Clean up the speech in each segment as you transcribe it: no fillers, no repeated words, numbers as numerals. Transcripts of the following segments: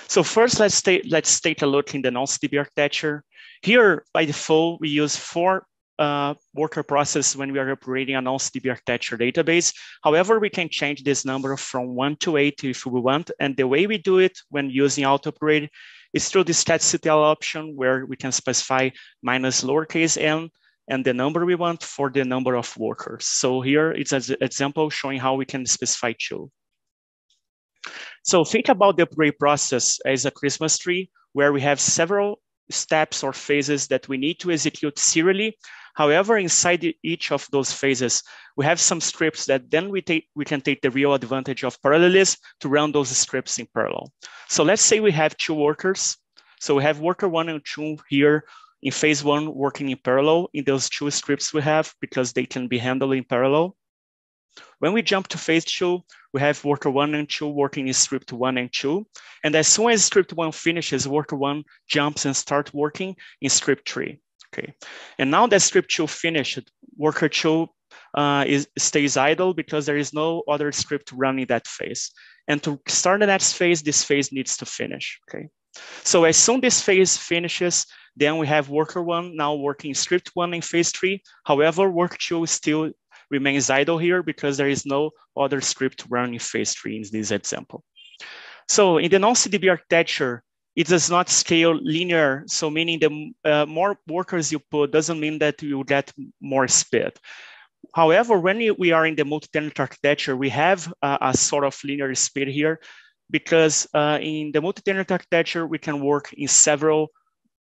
So first, let's take a look in the Non-CDB architecture. Here, by default, we use 4 worker process when we are operating a Non-CDB architecture database. However, we can change this number from 1 to 8 if we want. And the way we do it when using auto-upgrade is through the statsctl option, where we can specify minus lowercase n and the number we want for the number of workers. So here it's an example showing how we can specify 2. So think about the upgrade process as a Christmas tree, where we have several steps or phases that we need to execute serially. However, inside each of those phases, we have some scripts that then we can take the real advantage of parallelism to run those scripts in parallel. So let's say we have 2 workers. So we have worker 1 and 2 here in phase 1 working in parallel in those 2 scripts we have, because they can be handled in parallel. When we jump to phase 2, we have worker 1 and 2 working in script 1 and 2. And as soon as script 1 finishes, worker 1 jumps and starts working in script 3. Okay. And now that script 2 finished, worker 2 stays idle because there is no other script running that phase. And to start the next phase, this phase needs to finish. Okay. So as soon as this phase finishes, then we have worker 1 now working script 1 in phase 3. However, worker 2 still remains idle here because there is no other script running phase 3 in this example. So in the Non-CDB architecture, it does not scale linear. So meaning the more workers you put doesn't mean that you get more speed. However, when we are in the multi-tenant architecture, we have a sort of linear speed here, because in the multi-tenant architecture, we can work in several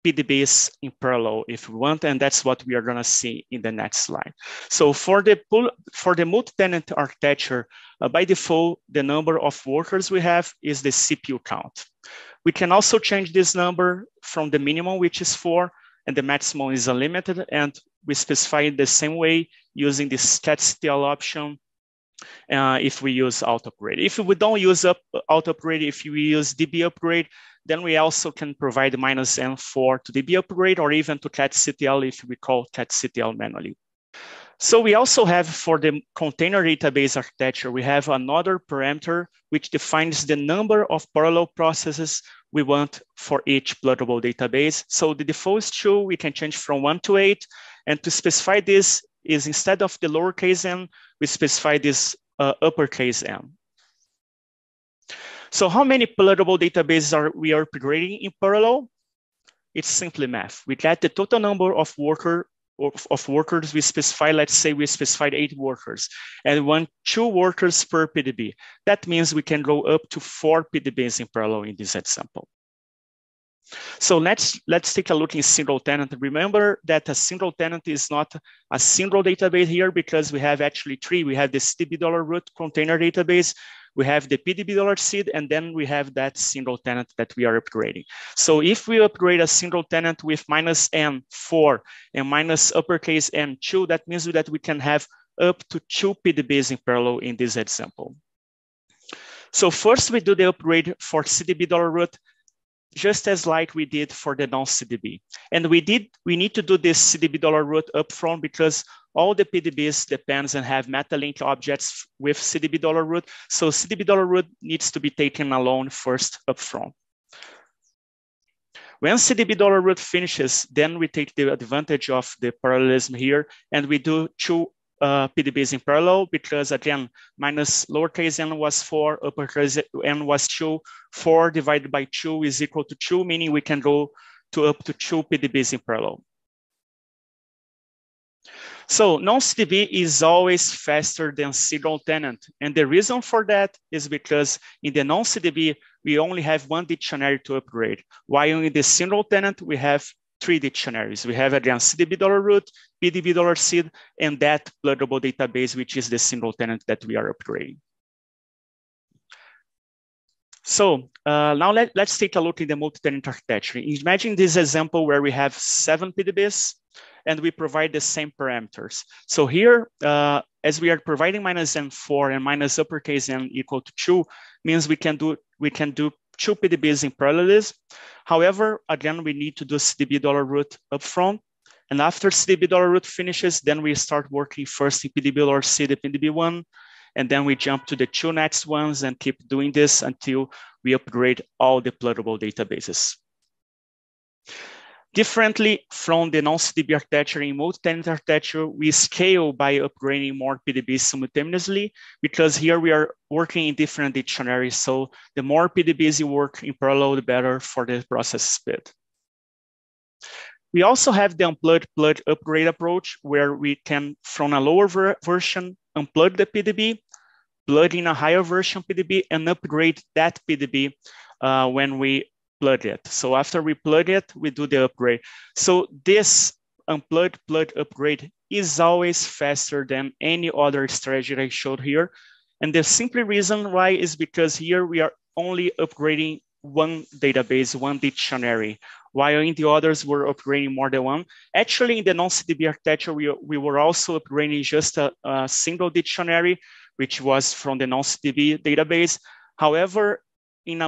PDBs in parallel if we want, and that's what we are going to see in the next slide. So for the multi-tenant architecture, by default, the number of workers we have is the CPU count. We can also change this number from the minimum, which is 4, and the maximum is unlimited, and we specify it the same way using the statsctl option if we use auto-upgrade. If we don't use auto-upgrade, if we use DB upgrade, then we also can provide -n4 to DB upgrade, or even to catctl if we call catctl manually. So we also have, for the container database architecture, we have another parameter which defines the number of parallel processes we want for each pluggable database. So the default is 2, we can change from 1 to 8. And to specify this is, instead of the lowercase n, we specify this uppercase n. So how many pluggable databases are we upgrading in parallel? It's simply math. We get the total number of workers we specify. Let's say we specified 8 workers and we want 2 workers per PDB. That means we can go up to 4 PDBs in parallel in this example. So let's take a look in single tenant. Remember that a single tenant is not a single database here, because we have actually 3. We have the CDB $root container database, we have the PDB $seed, and then we have that single tenant that we are upgrading. So if we upgrade a single tenant with -n4 and -uppercase n2, that means that we can have up to 2 PDBs in parallel in this example. So first we do the upgrade for CDB $root, just as like we did for the Non-CDB. And we need to do this CDB $root upfront because all the PDBs depends and have meta-link objects with CDB $root. So CDB $root needs to be taken alone first upfront. When CDB $root finishes, then we take the advantage of the parallelism here, and we do 2 PDBs in parallel, because again, minus lowercase n was 4, uppercase n was 2. 4 divided by 2 is equal to 2, meaning we can go to up to 2 PDBs in parallel. So Non-CDB is always faster than single tenant. And the reason for that is because in the Non-CDB, we only have 1 dictionary to upgrade, while in the single tenant, we have 3 dictionaries. We have, again, CDB $root, PDB $seed, and that pluggable database, which is the single tenant that we are upgrading. So now let's take a look in the multi-tenant architecture. Imagine this example where we have 7 PDBs and we provide the same parameters. So here, as we are providing -n4 and -uppercase n equal to 2, means we can do 2 PDBs in parallelism. However, again, we need to do CDB $root upfront. And after CDB $root finishes, then we start working first in PDB $seed and PDB1. and then we jump to the 2 next ones and keep doing this until we upgrade all the pluggable databases. Differently from the non-CDB architecture, in multi-tenant architecture, we scale by upgrading more PDBs simultaneously, because here we are working in different dictionaries. So the more PDBs you work in parallel, the better for the process speed. We also have the Unplug-Plug-Upgrade approach, where we can, from a lower version, unplug the PDB, plug in a higher version PDB, and upgrade that PDB when we plug it. So after we plug it, we do the upgrade. So this Unplug-Plug-Upgrade is always faster than any other strategy I showed here. And the simple reason why is because here we are only upgrading one database, one dictionary, while in the others we're upgrading more than one. Actually, in the non-CDB architecture, we were also upgrading just a single dictionary, which was from the non-CDB database. However, in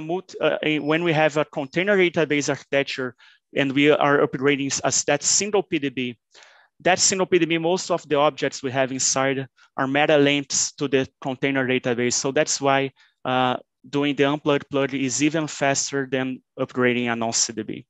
when we have a container database architecture and we are upgrading as that single PDB, most of the objects we have inside are meta links to the container database. So that's why doing the Unplug-Plug is even faster than upgrading a non-CDB.